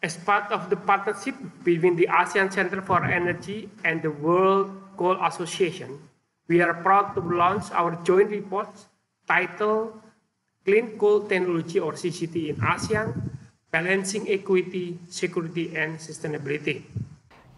As part of the partnership between the ASEAN Center for Energy and the World Coal Association, we are proud to launch our joint report titled Clean Coal Technology or CCT in ASEAN, Balancing Equity, Security and Sustainability.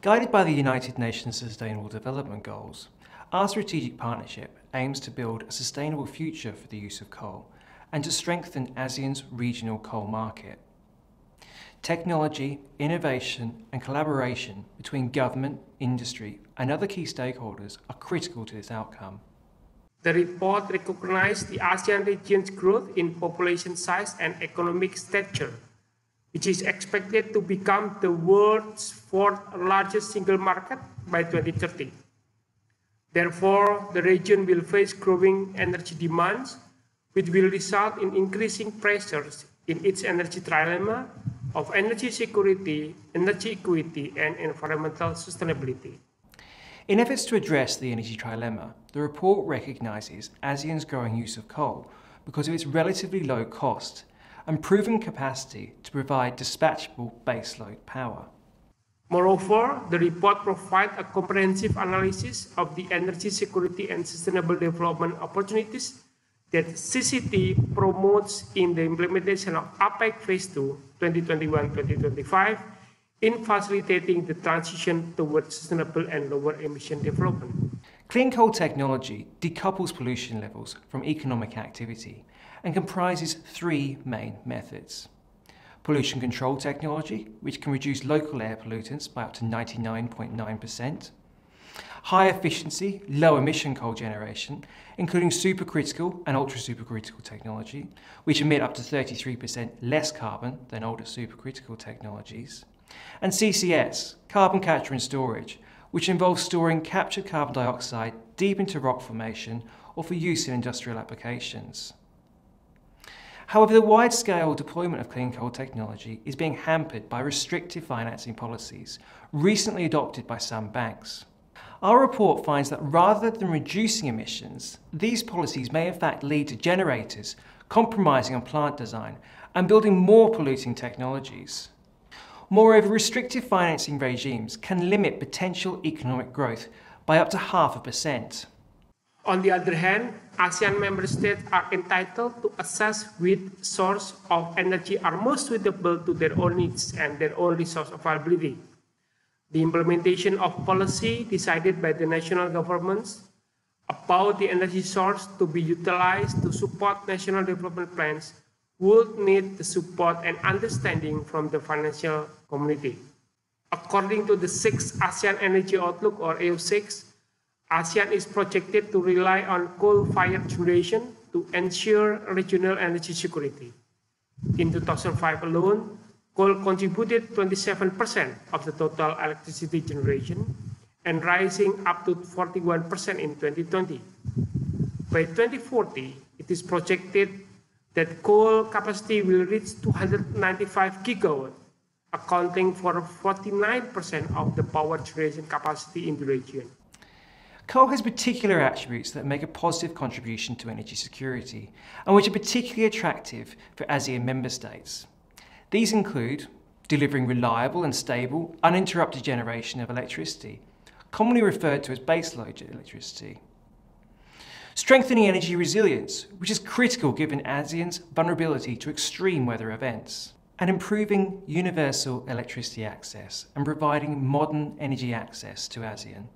Guided by the United Nations Sustainable Development Goals, our strategic partnership aims to build a sustainable future for the use of coal and to strengthen ASEAN's regional coal market. Technology, innovation and collaboration between government, industry and other key stakeholders are critical to this outcome. The report recognized the ASEAN region's growth in population size and economic stature, which is expected to become the world's fourth largest single market by 2030. Therefore, the region will face growing energy demands, which will result in increasing pressures in its energy trilemma of energy security, energy equity, and environmental sustainability. In efforts to address the energy trilemma, the report recognises ASEAN's growing use of coal because of its relatively low cost and proven capacity to provide dispatchable baseload power. Moreover, the report provides a comprehensive analysis of the energy security and sustainable development opportunities that CCT promotes in the implementation of APEC Phase 2, 2021-2025, in facilitating the transition towards sustainable and lower emission development. Clean coal technology decouples pollution levels from economic activity and comprises three main methods. Pollution control technology, which can reduce local air pollutants by up to 99.9%. High efficiency, low emission coal generation, including supercritical and ultra-supercritical technology, which emit up to 33% less carbon than older supercritical technologies. And CCS, carbon capture and storage, which involves storing captured carbon dioxide deep into rock formation or for use in industrial applications. However, the wide-scale deployment of clean coal technology is being hampered by restrictive financing policies recently adopted by some banks. Our report finds that rather than reducing emissions, these policies may in fact lead to generators compromising on plant design and building more polluting technologies. Moreover, restrictive financing regimes can limit potential economic growth by up to 0.5%. On the other hand, ASEAN member states are entitled to assess which source of energy are most suitable to their own needs and their own resource availability. The implementation of policy decided by the national governments about the energy source to be utilized to support national development plans would need the support and understanding from the financial community. According to the 6th ASEAN Energy Outlook or AO6, ASEAN is projected to rely on coal-fired generation to ensure regional energy security. In 2005 alone, coal contributed 27% of the total electricity generation and rising up to 41% in 2020. By 2040, it is projected that coal capacity will reach 295 gigawatts, accounting for 49% of the power generation capacity in the region. Coal has particular attributes that make a positive contribution to energy security and which are particularly attractive for ASEAN member states. These include delivering reliable and stable, uninterrupted generation of electricity, commonly referred to as baseload electricity. Strengthening energy resilience, which is critical given ASEAN's vulnerability to extreme weather events. And improving universal electricity access and providing modern energy access to ASEAN.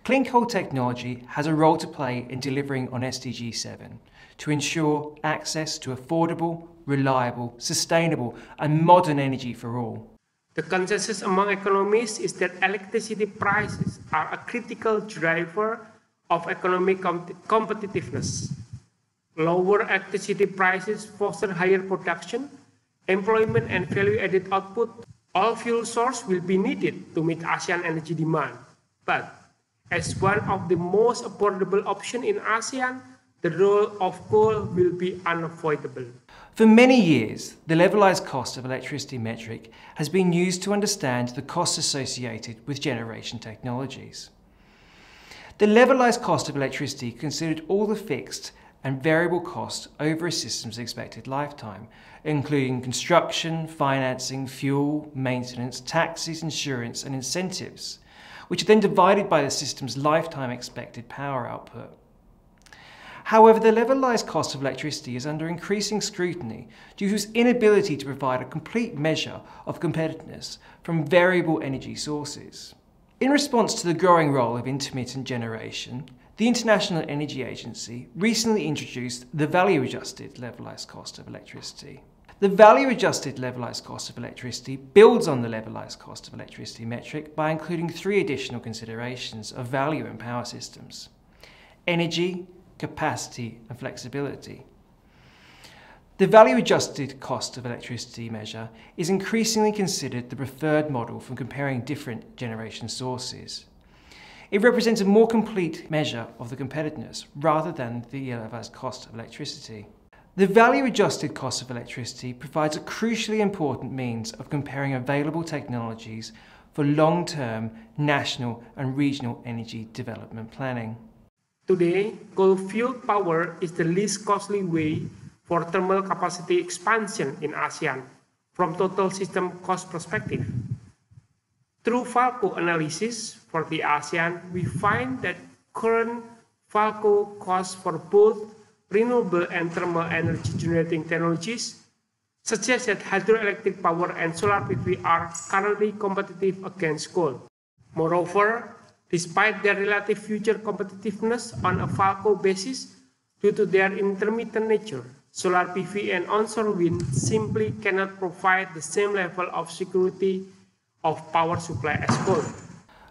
Clean coal technology has a role to play in delivering on SDG 7 to ensure access to affordable, reliable, sustainable and modern energy for all. The consensus among economists is that electricity prices are a critical driver of economic competitiveness. Lower electricity prices foster higher production, employment and value-added output. All fuel sources will be needed to meet ASEAN energy demand. But as one of the most affordable options in ASEAN, the role of coal will be unavoidable. For many years, the levelized cost of electricity metric has been used to understand the costs associated with generation technologies. The levelized cost of electricity considered all the fixed and variable cost over a system's expected lifetime, including construction, financing, fuel, maintenance, taxes, insurance, and incentives, which are then divided by the system's lifetime expected power output. However, the levelized cost of electricity is under increasing scrutiny due to its inability to provide a complete measure of competitiveness from variable energy sources. In response to the growing role of intermittent generation, the International Energy Agency recently introduced the value-adjusted levelized cost of electricity. The value-adjusted levelized cost of electricity builds on the levelized cost of electricity metric by including 3 additional considerations of value in power systems: energy, capacity, and flexibility. The value-adjusted cost of electricity measure is increasingly considered the preferred model for comparing different generation sources. It represents a more complete measure of the competitiveness rather than the levelized cost of electricity. The value-adjusted cost of electricity provides a crucially important means of comparing available technologies for long-term national and regional energy development planning. Today, coal-fueled power is the least costly way for thermal capacity expansion in ASEAN from total system cost perspective. Through FALCO analysis for the ASEAN, we find that current FALCO costs for both renewable and thermal energy generating technologies suggest that hydroelectric power and solar PV are currently competitive against coal. Moreover, despite their relative future competitiveness on a FALCO basis due to their intermittent nature, solar PV and onshore wind simply cannot provide the same level of security of power supply as coal.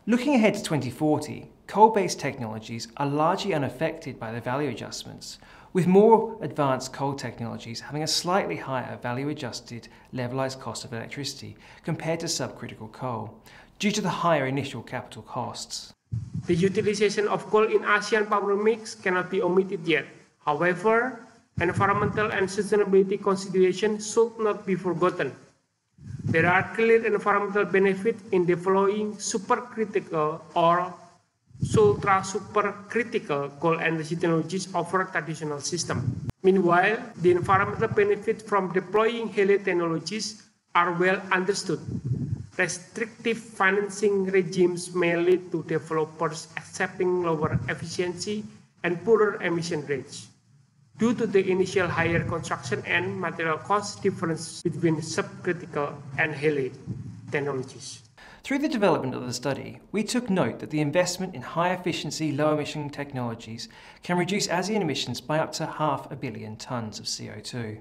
Looking ahead to 2040, coal-based technologies are largely unaffected by the value adjustments, with more advanced coal technologies having a slightly higher value-adjusted levelized cost of electricity compared to subcritical coal, due to the higher initial capital costs. The utilization of coal in ASEAN power mix cannot be omitted yet. However, environmental and sustainability considerations should not be forgotten. There are clear environmental benefits in deploying supercritical or ultra-supercritical coal energy technologies over traditional systems. Meanwhile, the environmental benefits from deploying HELE technologies are well understood. Restrictive financing regimes may lead to developers accepting lower efficiency and poorer emission rates due to the initial higher construction and material cost difference between subcritical and HELE technologies. Through the development of the study, we took note that the investment in high-efficiency, low-emission technologies can reduce ASEAN emissions by up to 500 million tonnes of CO2.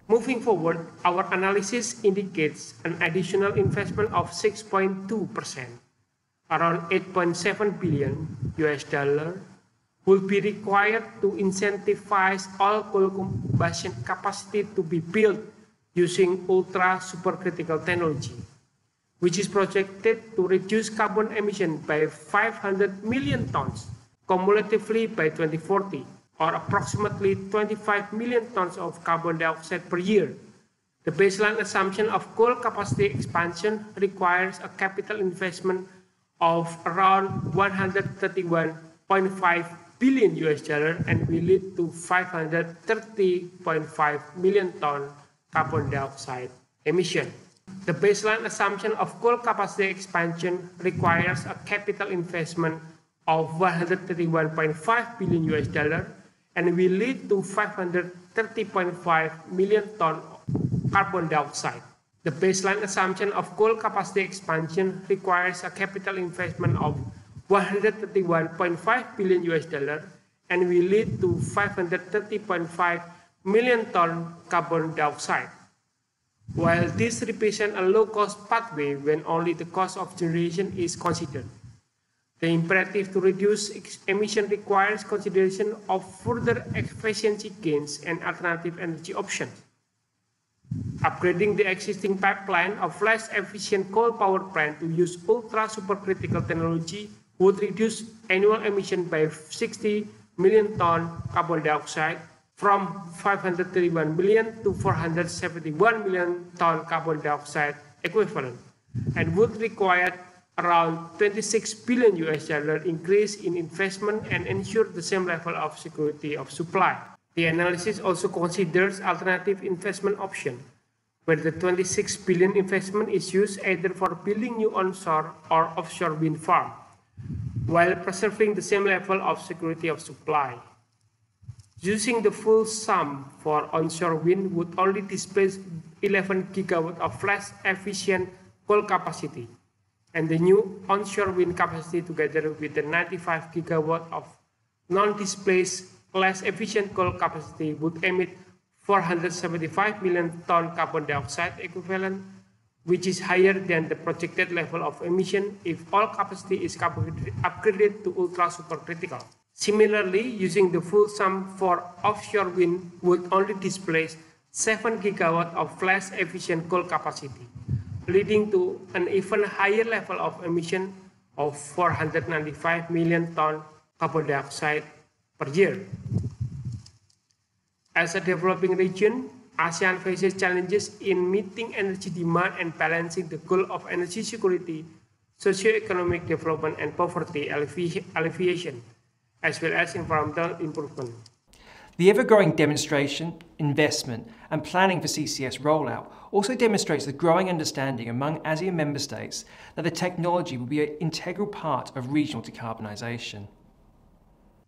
Moving forward, our analysis indicates an additional investment of 6.2%, around $8.7 billion, will be required to incentivize all coal combustion capacity to be built using ultra-supercritical technology, which is projected to reduce carbon emission by 500 million tons cumulatively by 2040, or approximately 25 million tons of carbon dioxide per year. The baseline assumption of coal capacity expansion requires a capital investment of around $131.5 billion and will lead to 530.5 million ton carbon dioxide emission. The baseline assumption of coal capacity expansion requires a capital investment of $131.5 billion and will lead to 530.5 million ton carbon dioxide. The baseline assumption of coal capacity expansion requires a capital investment of $131.5 billion and will lead to 530.5 million ton carbon dioxide. While this represents a low-cost pathway when only the cost of generation is considered, the imperative to reduce emission requires consideration of further efficiency gains and alternative energy options. Upgrading the existing pipeline of less efficient coal power plant to use ultra-supercritical technology would reduce annual emission by 60 million ton carbon dioxide, from 531 million to 471 million ton carbon dioxide equivalent, and would require around $26 billion increase in investment and ensure the same level of security of supply. The analysis also considers alternative investment options, where the 26 billion investment is used either for building new onshore or offshore wind farm, while preserving the same level of security of supply. Using the full sum for onshore wind would only displace 11 gigawatts of less efficient coal capacity, and the new onshore wind capacity together with the 95 gigawatts of non-displaced less efficient coal capacity would emit 475 million ton carbon dioxide equivalent, which is higher than the projected level of emission if all capacity is upgraded to ultra supercritical. Similarly, using the full sum for offshore wind would only displace 7 gigawatts of less efficient coal capacity, leading to an even higher level of emission of 495 million ton carbon dioxide per year. As a developing region, ASEAN faces challenges in meeting energy demand and balancing the goal of energy security, socio-economic development, and poverty alleviation, as well as environmental improvement. The ever-growing demonstration, investment, and planning for CCS rollout also demonstrates the growing understanding among ASEAN member states that the technology will be an integral part of regional decarbonisation.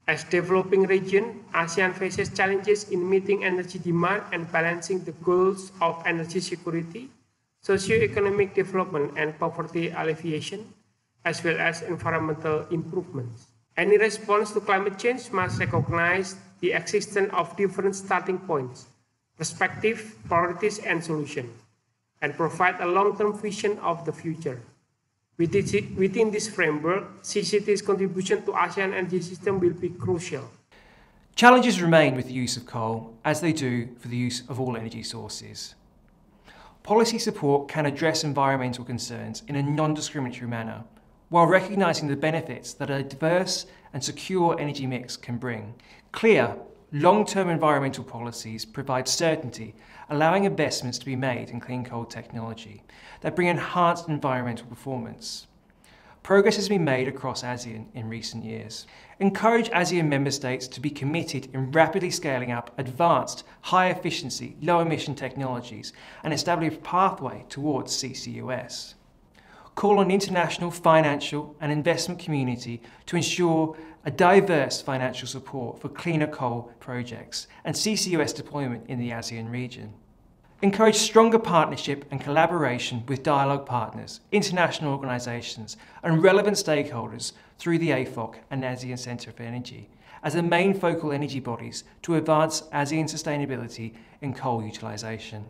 As developing region, ASEAN faces challenges in meeting energy demand and balancing the goals of energy security, socio-economic development, and poverty alleviation, as well as environmental improvements. Any response to climate change must recognize the existence of different starting points, perspectives, priorities, and solutions, and provide a long-term vision of the future. Within this framework, CCT's contribution to ASEAN energy system will be crucial. Challenges remain with the use of coal, as they do for the use of all energy sources. Policy support can address environmental concerns in a non-discriminatory manner, while recognising the benefits that a diverse and secure energy mix can bring. Clear, long-term environmental policies provide certainty, allowing investments to be made in clean coal technology that bring enhanced environmental performance. Progress has been made across ASEAN in recent years. Encourage ASEAN member states to be committed in rapidly scaling up advanced, high-efficiency, low-emission technologies and establish a pathway towards CCUS. Call on the international financial and investment community to ensure a diverse financial support for cleaner coal projects and CCUS deployment in the ASEAN region. Encourage stronger partnership and collaboration with dialogue partners, international organisations and relevant stakeholders through the AFOC and ASEAN Centre for Energy as the main focal energy bodies to advance ASEAN sustainability in coal utilisation.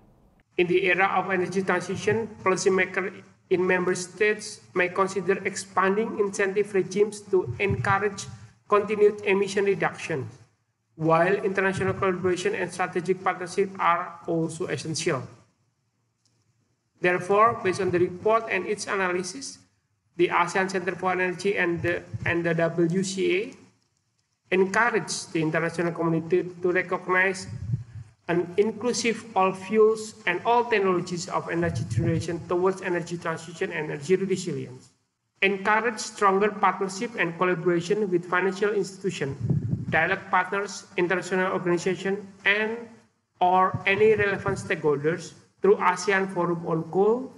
In the era of energy transition, policymakers in member states may consider expanding incentive regimes to encourage continued emission reduction, while international collaboration and strategic partnership are also essential. Therefore, based on the report and its analysis, the ASEAN Center for Energy and the WCA encourage the international community to recognize an inclusive all fuels and all technologies of energy generation towards energy transition and energy resilience. Encourage stronger partnership and collaboration with financial institutions, dialogue partners, international organizations, and/or any relevant stakeholders through ASEAN Forum on Coal,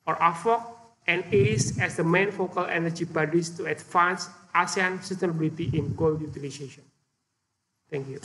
or AFOC, and ACE as the main focal energy bodies to advance ASEAN sustainability in coal utilization. Thank you.